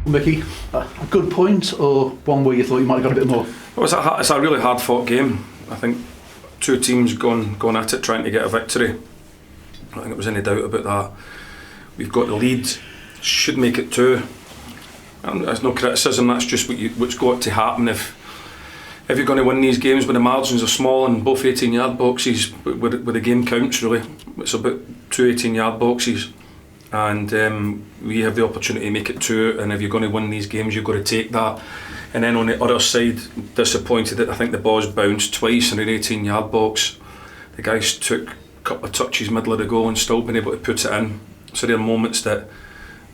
Micky, a good point or one where you thought you might have got a bit more? Well, it's a really hard fought game. I think two teams going at it trying to get a victory. I don't think there was any doubt about that. We've got the lead, should make it two. And there's no criticism, that's just what's got to happen if you're going to win these games when the margins are small and both 18-yard boxes, where the game counts really. It's about two 18-yard boxes. And we have the opportunity to make it two, and if you're going to win these games you've got to take that. And then on the other side, disappointed that I think the ball's bounced twice in an 18-yard box. The guys took a couple of touches middle of the goal and still been able to put it in. So there are moments that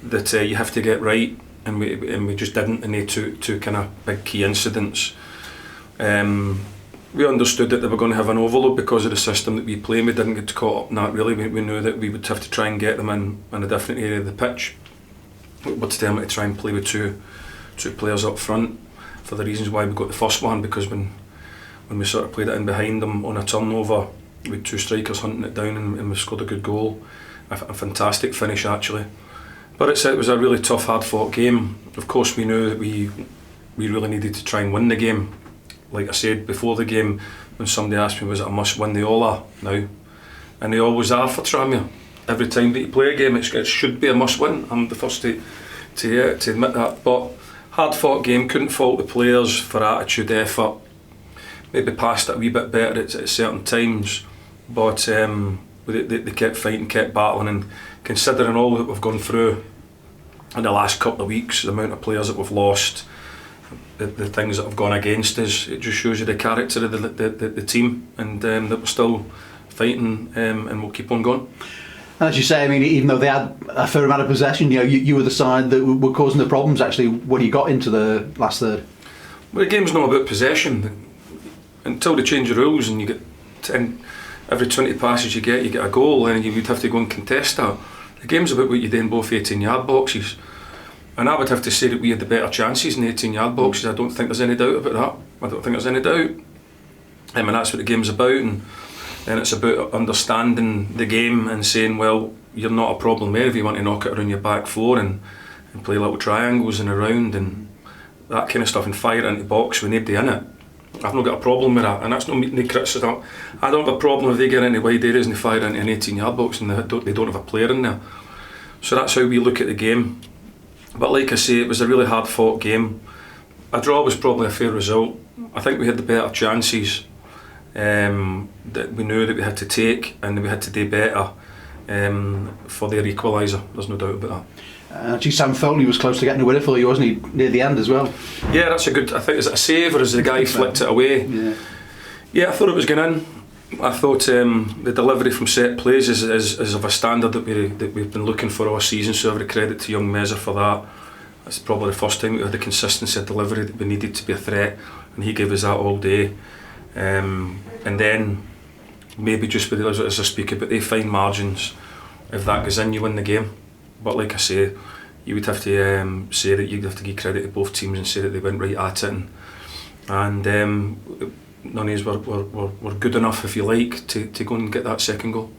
you have to get right, and we just didn't in the two kind of big key incidents. We understood that they were going to have an overload because of the system that we play, and we didn't get caught up in that really. We knew that we would have to try and get them in a different area of the pitch. We were determined to try and play with two players up front for the reasons why we got the first one, because when we sort of played it in behind them on a turnover with two strikers hunting it down, and we scored a good goal, a fantastic finish actually. But it was a really tough, hard fought game. Of course we knew that we really needed to try and win the game. Like I said before the game, when somebody asked me was it a must win, they all are now, and they always are for Tranmere. Every time that you play a game it should be a must win. I'm the first to admit that. But hard fought game, couldn't fault the players for attitude, effort, maybe passed it a wee bit better at certain times, but they kept fighting, kept battling, and considering all that we've gone through in the last couple of weeks, the amount of players that we've lost, the things that have gone against us, it just shows you the character of the team, and that we're still fighting, and we'll keep on going. And as you say, I mean, even though they had a fair amount of possession, you were the side that were causing the problems actually when you got into the last third. Well, the game's not about possession until they change the rules and you get 10, every 20 passes you get a goal, and you would have to go and contest that. The game's about what you do in both 18-yard boxes. And I would have to say that we had the better chances in the 18-yard boxes. I don't think there's any doubt about that. I don't think there's any doubt. And that's what the game's about. And then it's about understanding the game and saying, well, you're not a problem there if you want to knock it around your back four and play little triangles and around and that kind of stuff, and fire it into the box with nobody in it. I've not got a problem with that, and that's not me criticism. I don't have a problem if they get into wide areas and they fire into an 18-yard box and they don't have a player in there. So that's how we look at the game. But like I say, it was a really hard fought game. A draw was probably a fair result. I think we had the better chances that we knew that we had to take, and we had to do better for their equaliser. There's no doubt about that. Actually, Sam Foley was close to getting a winner for you, wasn't he, near the end as well? Yeah, that's a good, I think, is it a save or as the guy flicked it away? Yeah, I thought it was going in. I thought the delivery from set plays is of a standard that we've been looking for all season, so every credit to young Meza for that. It's probably the first time we had the consistency of delivery that we needed to be a threat, and he gave us that all day. And then maybe just with us as I speak about the fine margins, if that goes in you win the game. But like I say, you would have to say that you'd have to give credit to both teams and say that they went right at it, and none of us were good enough, if you like, to go and get that second goal.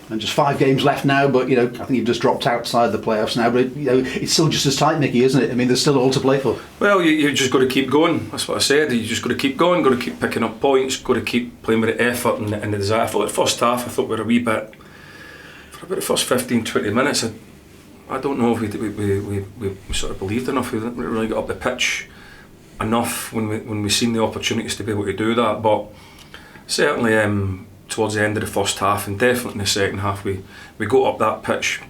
And just 5 games left now, but I think you've just dropped outside the playoffs now. But it's still just as tight, Micky, isn't it? I mean, there's still all to play for. Well, you just got to keep going. That's what I said. You just got to keep going. Got to keep picking up points. Got to keep playing with the effort and the desire. I thought the first half, I thought we were a wee bit for about the first 15-20 minutes. I don't know if we sort of believed enough. We didn't really get up the pitch enough when we seen the opportunities to be able to do that. But certainly towards the end of the first half, and definitely in the second half, we got up that pitch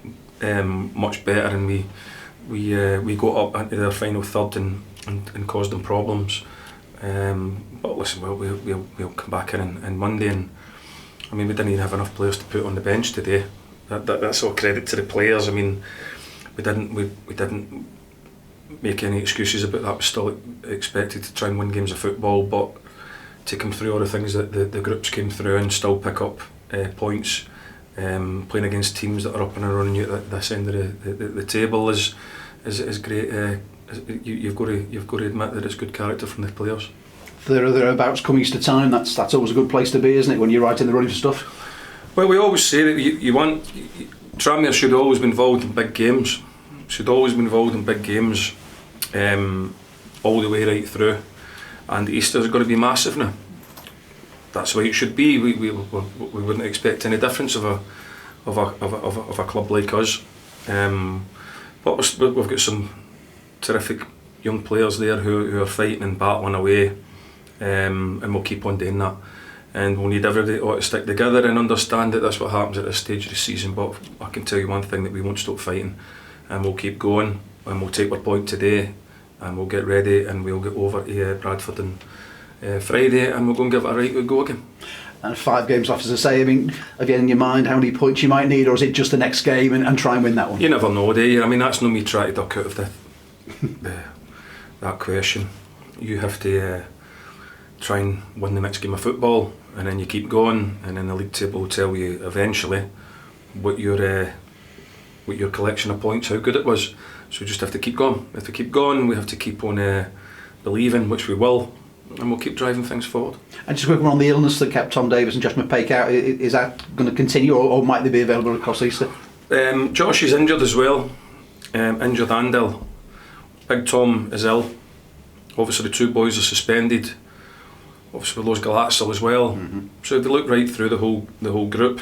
much better, and we got up into their final third and caused them problems. But listen, we'll come back in Monday, and I mean, we didn't even have enough players to put on the bench today. That's all credit to the players. I mean, we didn't make any excuses about that. We still expected to try and win games of football, but to come through all the things that the groups came through and still pick up points, playing against teams that are up and around you at this end of the table is great. You've got to admit that it's good character from the players. Thereabouts coming to time, that's always a good place to be, isn't it, when you're right in the running for stuff? Well, we always say that Tranmere should always be involved in big games. Should always be involved in big games. all the way right through, and Easter's going to be massive now. That's the way it should be. We wouldn't expect any difference of a club like us, but we've got some terrific young players there who are fighting and battling away, and we'll keep on doing that. And we'll need everybody to stick together and understand that that's what happens at this stage of the season. But I can tell you one thing, that we won't stop fighting, and we'll keep going, and we'll take our point today, and we'll get ready, and we'll get over to Bradford on Friday, and we'll go and give it a right good go again. And 5 games left, as I say. I mean, have you in your mind how many points you might need, or is it just the next game and try and win that one? You never know, do you? I mean, that's not me trying to duck out of that question. You have to try and win the next game of football, and then you keep going, and then the league table will tell you eventually what your collection of points, how good it was. So we just have to keep going. We have to keep going. We have to keep on believing, which we will, and we'll keep driving things forward. And just quick one on the illness that kept Tom Davis and Josh McPake out. Is that going to continue, or might they be available across Easter? Josh is injured as well, injured and ill. Big Tom is ill. Obviously the 2 boys are suspended. Obviously we lost Galatzil as well. Mm-hmm. So they look right through the whole group.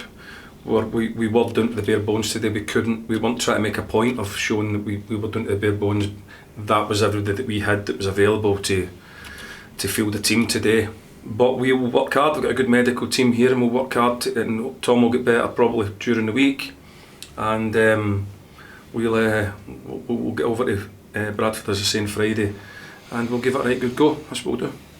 We were down to the bare bones today. We weren't trying to make a point of showing that we were down to the bare bones. That was everybody that we had that was available to field the team today. But we will work hard. We've got a good medical team here, and we'll work hard, and Tom will get better probably during the week, and we'll get over to Bradford, as I say, on Friday, and we'll give it a right good go. That's what we'll do.